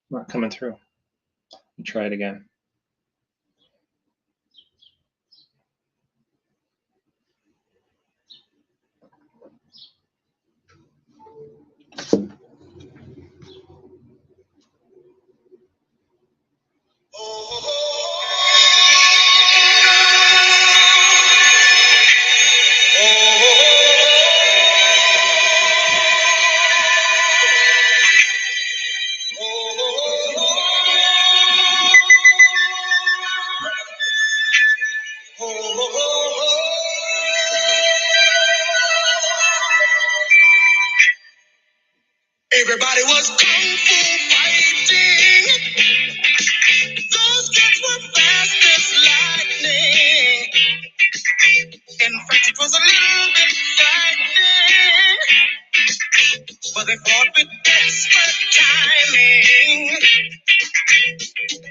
Not coming through. Let me try it again. Everybody was kung fu fighting. Those kids were fast as lightning. In fact, it was a little bit frightening, but they fought with expert timing.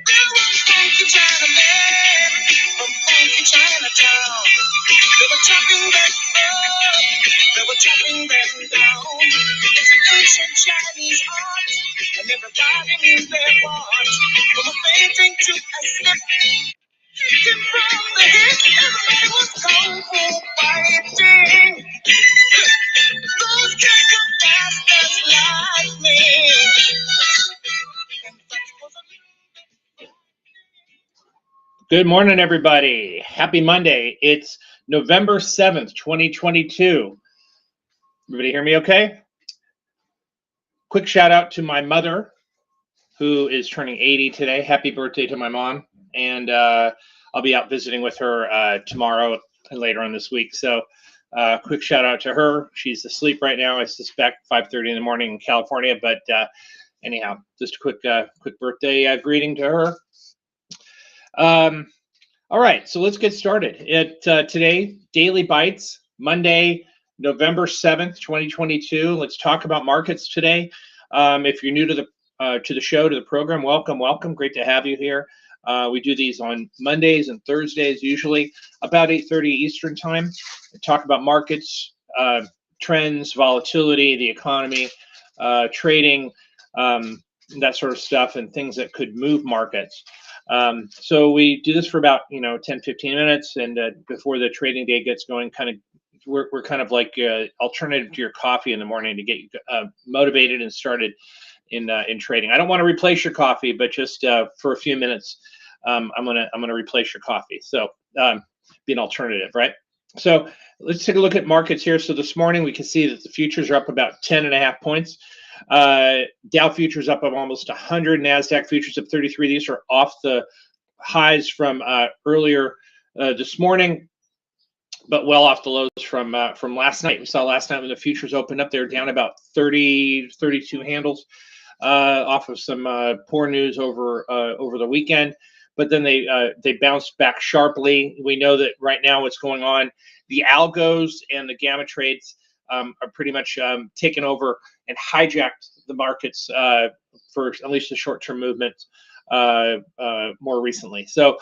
There was funky Chinaman from funky Chinatown. They were chopping that up, they were chopping them down. It's an ancient Chinese art, and everybody knew their part. From a fainting to a step, kicking from the hip, everybody was kung fu fighting. Those kids were fast as lightning. In fact, it was a Good morning, everybody. Happy Monday. It's November 7th, 2022. Everybody hear me okay? Quick shout out to my mother, who is turning 80 today. Happy birthday to my mom. And I'll be out visiting with her tomorrow and later on this week. So quick shout out to her. She's asleep right now, I suspect, 5:30 in the morning in California. But anyhow, just a quick birthday greeting to her. All right, so let's get started. Today, Daily Bites, Monday, November 7th, 2022. Let's talk about markets today. If you're new to the show, to the program, welcome. Great to have you here. We do these on Mondays and Thursdays, usually about 8:30 Eastern time. We talk about markets, trends, volatility, the economy, trading, that sort of stuff, and things that could move markets. So we do this for about 10, 15 minutes, and before the trading day gets going, we're kind of like alternative to your coffee in the morning to get you motivated and started in trading. I don't want to replace your coffee, but just for a few minutes, I'm gonna replace your coffee. So be an alternative, right? So let's take a look at markets here. So this morning we can see that the futures are up about 10.5 points. Dow futures up of almost 100, NASDAQ futures up 33. These are off the highs from earlier this morning, but well off the lows from last night. We saw last night when the futures opened up, they were down about 30, 32 handles off of some poor news over the weekend. But then they bounced back sharply. We know that right now what's going on, the algos and the gamma trades are pretty much taken over and hijacked the markets for at least the short-term movements more recently. So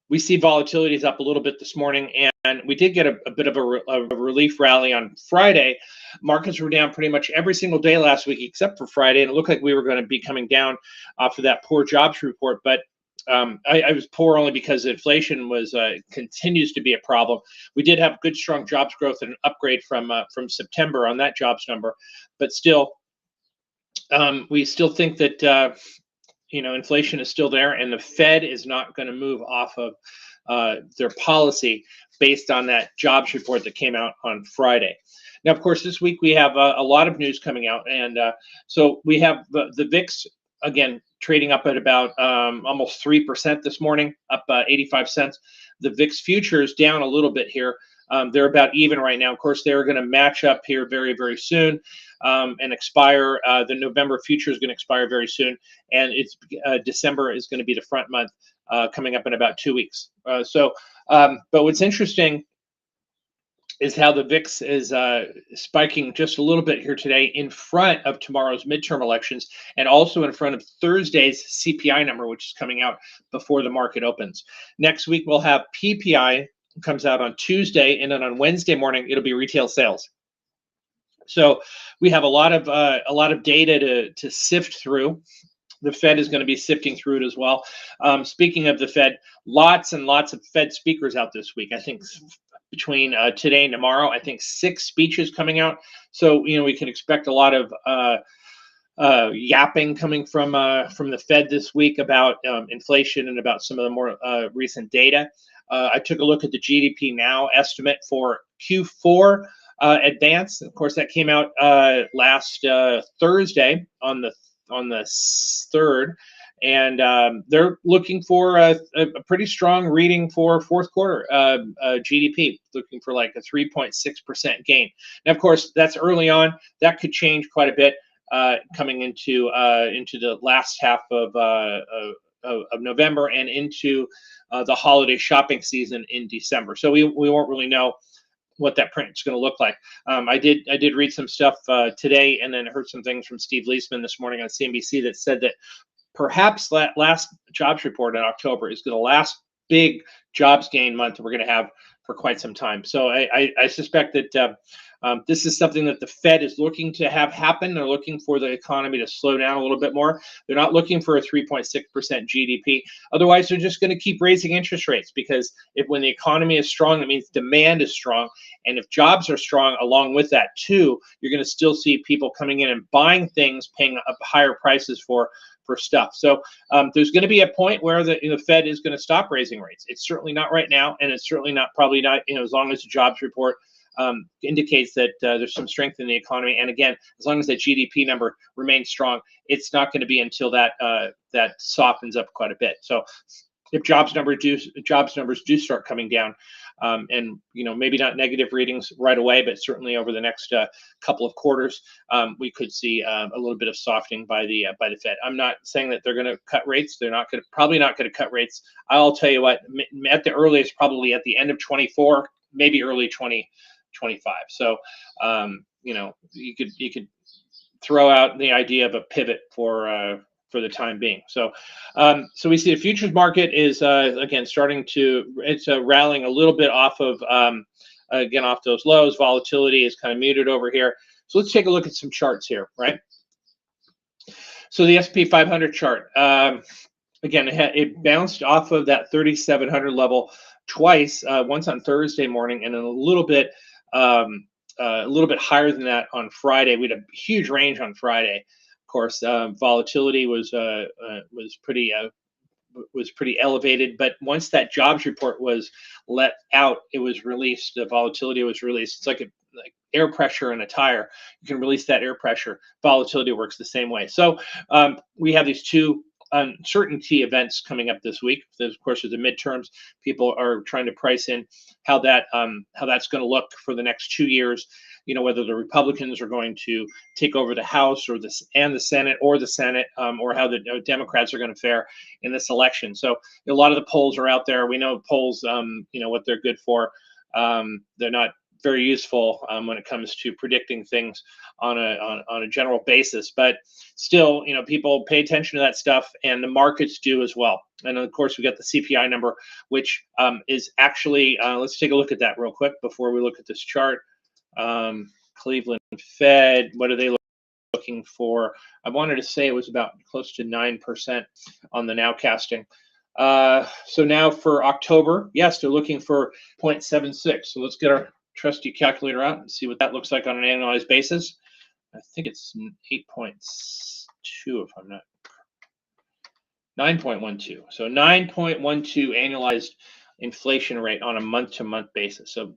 we see volatility is up a little bit this morning, and we did get a bit of a relief rally on Friday. Markets were down pretty much every single day last week except for Friday, and it looked like we were going to be coming down off of that poor jobs report, but I was poor only because inflation continues to be a problem. We did have good, strong jobs growth and an upgrade from September on that jobs number, but still, we still think that inflation is still there, and the Fed is not going to move off of their policy based on that jobs report that came out on Friday. Now, of course, this week we have a lot of news coming out, and so we have the VIX again trading up at about almost 3% this morning, up 85 cents. The VIX futures down a little bit here. They're about even right now. Of course, they're going to match up here very, very soon and expire. The November future is going to expire very soon, and it's December is going to be the front month coming up in about 2 weeks. But what's interesting is how the VIX is spiking just a little bit here today in front of tomorrow's midterm elections and also in front of Thursday's CPI number, which is coming out before the market opens. Next week, we'll have PPI, comes out on Tuesday, and then on Wednesday morning, it'll be retail sales. So we have a lot of data to sift through. the Fed is going to be sifting through it as well. Speaking of the Fed, lots and lots of Fed speakers out this week. I think between today and tomorrow, I think 6 speeches coming out. So we can expect a lot of yapping coming from the Fed this week about inflation and about some of the more recent data. I took a look at the GDP Now estimate for Q4 advance. Of course, that came out last Thursday on the 3rd, and they're looking for a pretty strong reading for fourth quarter GDP, looking for like a 3.6% gain. Now, of course, that's early on. That could change quite a bit coming into the last half of November and into the holiday shopping season in December. So we won't really know what that print is going to look like. I did read some stuff today, and then heard some things from Steve Leisman this morning on CNBC that said that perhaps that last jobs report in October is the last big jobs gain month we're going to have for quite some time. So I suspect that this is something that the Fed is looking to have happen. They're looking for the economy to slow down a little bit more. They're not looking for a 3.6% GDP. Otherwise, they're just going to keep raising interest rates, because when the economy is strong, that means demand is strong. And if jobs are strong along with that too, you're going to still see people coming in and buying things, paying up higher prices for stuff. So there's going to be a point where the Fed is going to stop raising rates. It's certainly not right now, and it's certainly probably not as long as the jobs report indicates that there's some strength in the economy. And again, as long as that GDP number remains strong, it's not going to be until that softens up quite a bit. So if jobs numbers do start coming down, and maybe not negative readings right away, but certainly over the next couple of quarters, we could see a little bit of softening by the Fed. I'm not saying that they're going to cut rates. They're probably not going to cut rates. I'll tell you what, at the earliest, probably at the end of 24, maybe early 2025. So you could throw out the idea of a pivot for the time being. So we see the futures market is again it's rallying a little bit off of off those lows. Volatility is kind of muted over here. So let's take a look at some charts here, right? So the S&P 500 chart, again, it bounced off of that 3,700 level twice, once on Thursday morning, and then a little bit higher than that on Friday. We had a huge range on Friday. Of course, volatility was pretty elevated, but once that jobs report was let out, it was released. The volatility was released. It's like air pressure in a tire. You can release that air pressure. Volatility works the same way. So we have these two uncertainty events coming up this week. Of course, with the midterms, people are trying to price in how that's going to look for the next 2 years. Whether the Republicans are going to take over the House or the Senate, or how the Democrats are going to fare in this election. So a lot of the polls are out there. We know polls, what they're good for. They're not very useful when it comes to predicting things on a general basis, but still, people pay attention to that stuff, and the markets do as well. And of course, we got the CPI number, which is actually, let's take a look at that real quick before we look at this chart. Cleveland Fed, what are they looking for? I wanted to say it was about close to 9% on the nowcasting. So now for October, yes, they're looking for 0.76. So let's get our trusty calculator out and see what that looks like on an annualized basis. I think it's 8.2 if I'm not 9.12. So 9.12 annualized inflation rate on a month-to-month basis. So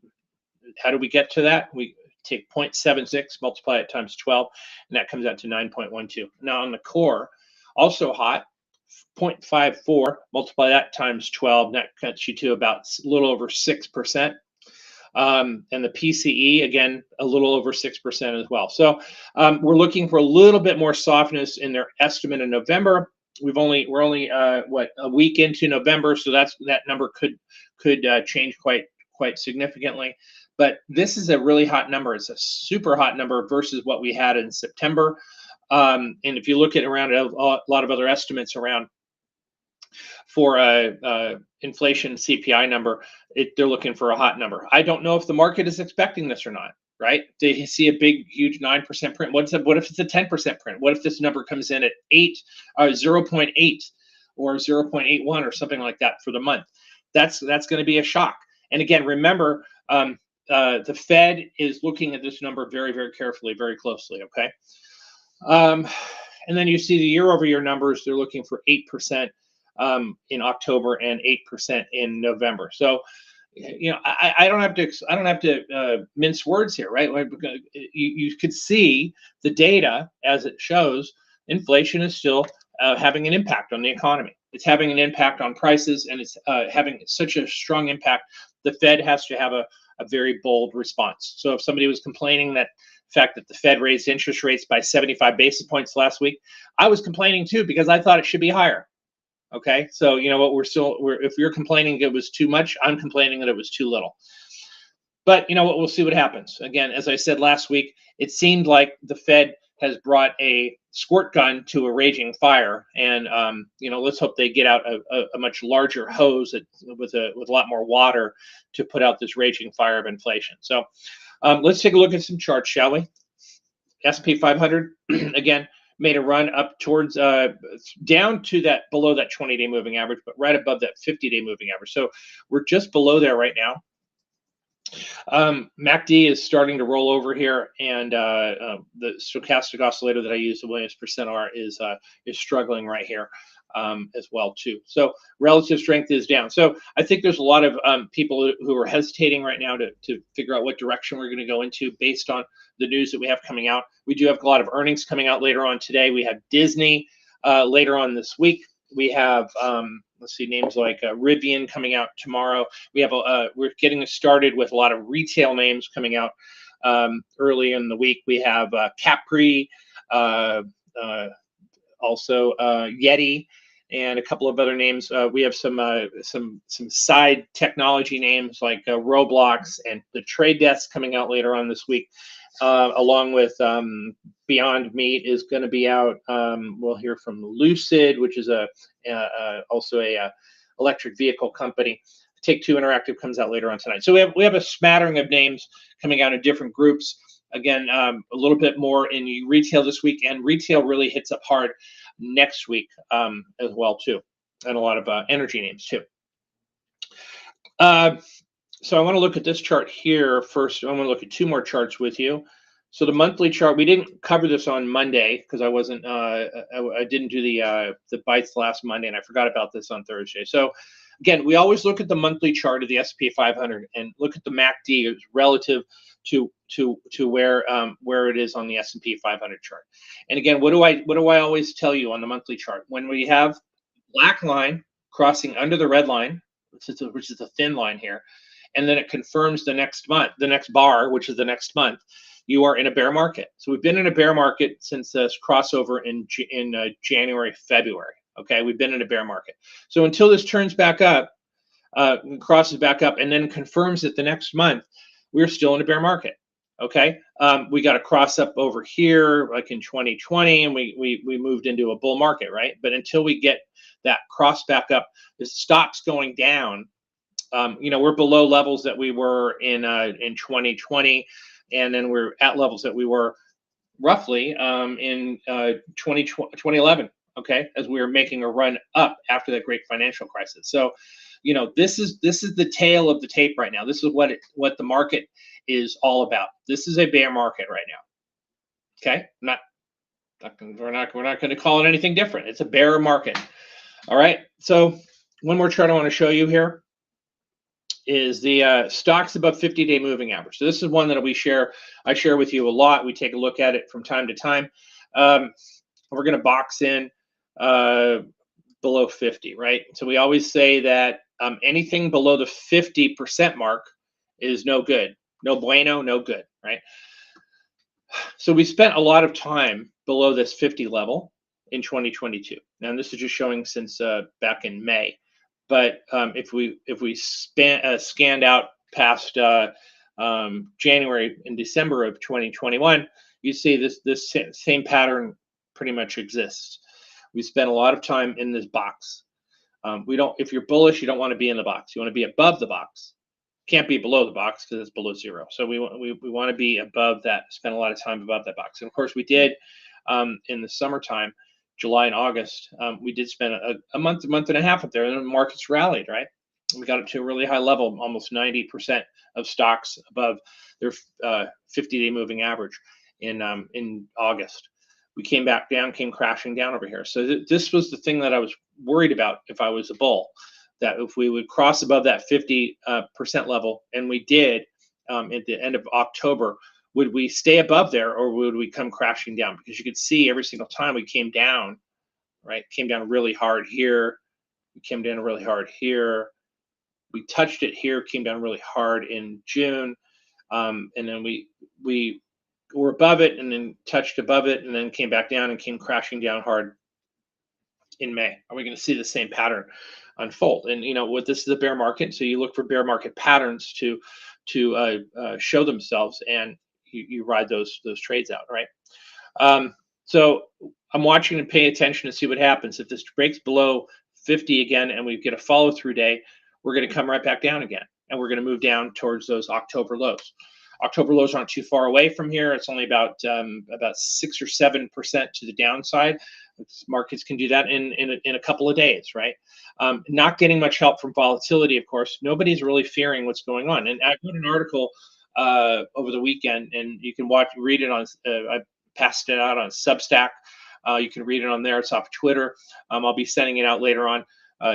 how do we get to that? We take 0.76, multiply it times 12, and that comes out to 9.12. Now on the core, also hot, 0.54, multiply that times 12, that gets you to about a little over 6%. And the PCE, again, a little over 6% as well. So we're looking for a little bit more softness in their estimate in November. We're only a week into November, so that number could change quite significantly. But this is a really hot number. It's a super hot number versus what we had in September. And if you look at around a lot of other estimates around for a inflation CPI number. They're looking for a hot number. I don't know if the market is expecting this or not. Right? They see a big, huge 9% print. What if it's a 10% print? What if this number comes in at 0.8 or 0.81 or something like that for the month? That's going to be a shock. And again, remember, the Fed is looking at this number very, very carefully, very closely. Okay. And then you see the year-over-year numbers. They're looking for 8% in October and 8% in November. So, I don't have to mince words here, right? You could see the data as it shows. Inflation is still having an impact on the economy. It's having an impact on prices, and it's having such a strong impact. The Fed has to have a very bold response. So if somebody was complaining that the fact that the Fed raised interest rates by 75 basis points last week, I was complaining too, because I thought it should be higher. Okay, so you know what, if you're complaining it was too much, I'm complaining that it was too little. But you know what, we'll see what happens. Again, as I said last week, it seemed like the Fed has brought a squirt gun to a raging fire, and let's hope they get out a much larger hose with a lot more water to put out this raging fire of inflation. So let's take a look at some charts, shall we? S&P 500 again made a run up towards down to that below that 20-day moving average, but right above that 50-day moving average. So we're just below there right now. MACD is starting to roll over here, and the stochastic oscillator that I use, the Williams %R, is struggling right here as well too. So relative strength is down. So I think there's a lot of people who are hesitating right now to figure out what direction we're going to go into based on the news that we have coming out. We do have a lot of earnings coming out later on today. We have Disney later on this week. We have let's see, names like Rivian coming out tomorrow. We have we're getting started with a lot of retail names coming out early in the week. We have Capri, also Yeti, and a couple of other names. We have some side technology names like Roblox and the Trade Desk coming out later on this week, along with Beyond Meat is going to be out. We'll hear from Lucid, which is also a electric vehicle company. Take-Two Interactive comes out later on tonight. So we have a smattering of names coming out in different groups. Again, a little bit more in retail this week, and retail really hits up hard next week as well too, and a lot of energy names too. So I want to look at this chart here first. I want to look at two more charts with you. So the monthly chart, we didn't cover this on Monday because I wasn't. I didn't do the bites last Monday, and I forgot about this on Thursday. So again, we always look at the monthly chart of the S&P 500 and look at the MACD relative to where it is on the S&P 500 chart. And again, what do I always tell you on the monthly chart? When we have black line crossing under the red line, which is a thin line here, and then it confirms the next bar, which is the next month, you are in a bear market. So we've been in a bear market since this crossover in January, February. Okay, we've been in a bear market. So until this turns back up, crosses back up, and then confirms it the next month, we're still in a bear market. Okay, we got a cross up over here like in 2020, and we moved into a bull market, right? But until we get that cross back up, the stock's going down. We're below levels that we were in 2020, and then we're at levels that we were roughly in 2011. Okay, as we were making a run up after that great financial crisis. So, this is the tail of the tape right now. This is what the market is all about. This is a bear market right now. Okay, we're not going to call it anything different. It's a bear market. All right. So one more chart I want to show you here is the stocks above 50-day moving average. So this is one that I share with you a lot. We take a look at it from time to time. We're going to box in below 50, right? So we always say that anything below the 50% mark is no good, no bueno, no good, right? So we spent a lot of time below this 50 level in 2022. Now this is just showing since back in May, but if we scanned out past January and December of 2021, you see this same pattern pretty much exists. We spent a lot of time in this box. We don't. If you're bullish, you don't want to be in the box. You want to be above the box. Can't be below the box because it's below zero. So we want to be above that. Spend a lot of time above that box. And of course, we did in the summertime, July and August. We did spend a month and a half up there, and the markets rallied. Right, we got up to a really high level, almost 90% of stocks above their 50-day moving average in August. We came back down, came crashing down over here. So this was the thing that I was worried about if I was a bull, that if we would cross above that 50% level, and we did at the end of October, would we stay above there or would we come crashing down? Because you could see every single time we came down, right? Came down really hard here. We came down really hard here. We touched it here, came down really hard in June. And then we were above it and then touched above it and then came back down and came crashing down hard in May. Are we going to see the same pattern unfold? And what this is a bear market, so you look for bear market patterns to show themselves, and you ride those trades out, right? So I'm watching and paying attention to see what happens. If this breaks below 50 again and we get a follow through day, we're going to come right back down again, and we're going to move down towards those October lows. October lows aren't too far away from here. It's only about 6 or 7% to the downside. Markets can do that in a couple of days, right? Not getting much help from volatility, of course. Nobody's really fearing what's going on. And I wrote an article over the weekend, and you can read it on. I passed it out on Substack. You can read it on there. It's off Twitter. I'll be sending it out later on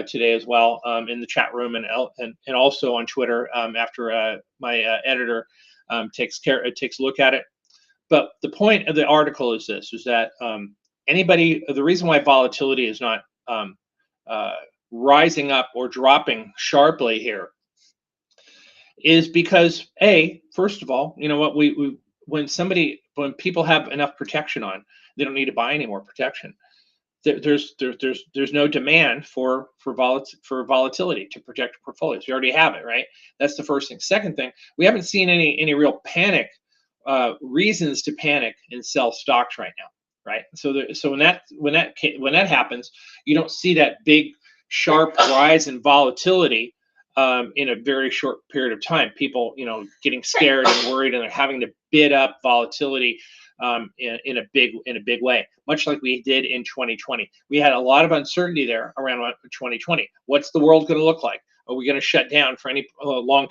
today as well in the chat room and also on Twitter after my editor takes a look at it. But the point of the article is this: is that the reason why volatility is not rising up or dropping sharply here is because first of all, you know what, when people have enough protection on, they don't need to buy any more protection. There's no demand for volatility to protect portfolios. We already have it, right? That's the first thing. Second thing, we haven't seen any real panic reasons to panic and sell stocks right now, right? So when that happens, you don't see that big sharp rise in volatility in a very short period of time. People, getting scared and worried, and they're having to bid up volatility in a big way, much like we did in 2020. We had a lot of uncertainty there around 2020. What's the world going to look like? Are we going to shut down for any long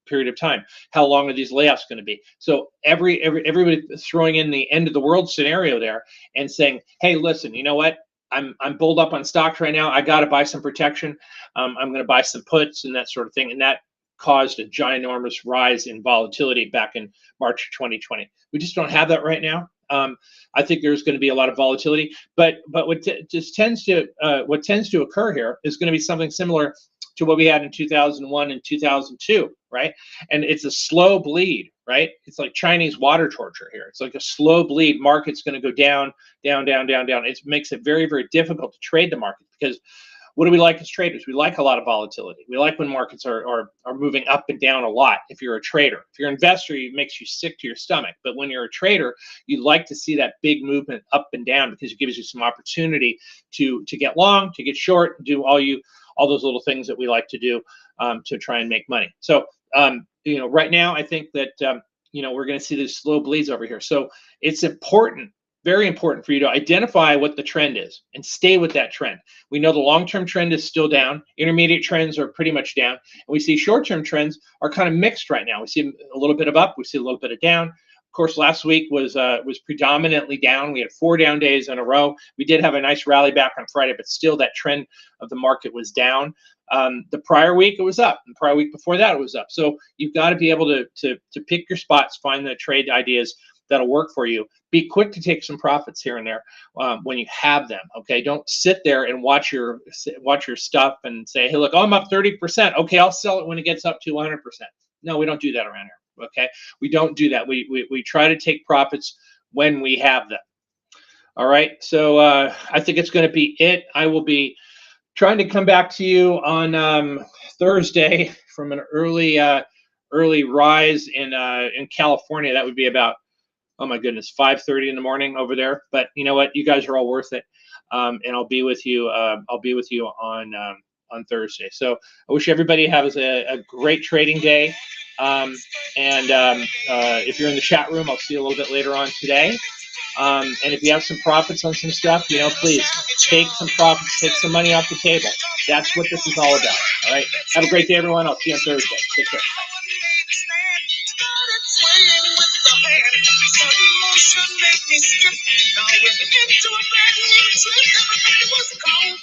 period of time? How long are these layoffs going to be? So everybody throwing in the end of the world scenario there and saying, hey, listen, you know what? I'm bulled up on stocks right now. I got to buy some protection. I'm going to buy some puts and that sort of thing. And that caused a ginormous rise in volatility back in March 2020. We just don't have that right now. I think there's going to be a lot of volatility, but what tends to occur here is going to be something similar to what we had in 2001 and 2002, right? And it's a slow bleed, right? It's like Chinese water torture here. It's like a slow bleed. Market's going to go down, down, down, down, down. It makes it very, very difficult to trade the market, because what do we like as traders? We like a lot of volatility. We like when markets are moving up and down a lot. If you're a trader, if you're an investor, it makes you sick to your stomach. But when you're a trader, you like to see that big movement up and down, because it gives you some opportunity to get long, to get short, do all those little things that we like to do to try and make money. So right now, I think that we're going to see these slow bleeds over here. So it's important, very important, for you to identify what the trend is and stay with that trend. We know the long-term trend is still down. Intermediate trends are pretty much down. And we see short-term trends are kind of mixed right now. We see a little bit of up. We see a little bit of down. Of course, last week was predominantly down. We had 4 down days in a row. We did have a nice rally back on Friday, but still that trend of the market was down. The prior week it was up. The prior week before that it was up. So you've got to be able to pick your spots, find the trade ideas that'll work for you. Be quick to take some profits here and there when you have them. Okay, don't sit there and watch your stuff and say, hey, look, I'm up 30%. Okay, I'll sell it when it gets up to 100%. No, we don't do that around here. Okay, we don't do that. We try to take profits when we have them. All right, so I think it's going to be it. I will be trying to come back to you on Thursday from an early rise in California. That would be about, oh my goodness, 5:30 in the morning over there. But you know what? You guys are all worth it, and I'll be with you. I'll be with you on on Thursday. So I wish everybody has a great trading day. If you're in the chat room, I'll see you a little bit later on today. And if you have some profits on some stuff, please take some profits, take some money off the table. That's what this is all about. All right. Have a great day, everyone. I'll see you on Thursday. Take care. Motion made me strip. Now we're into a brand new trip. Everybody was gone.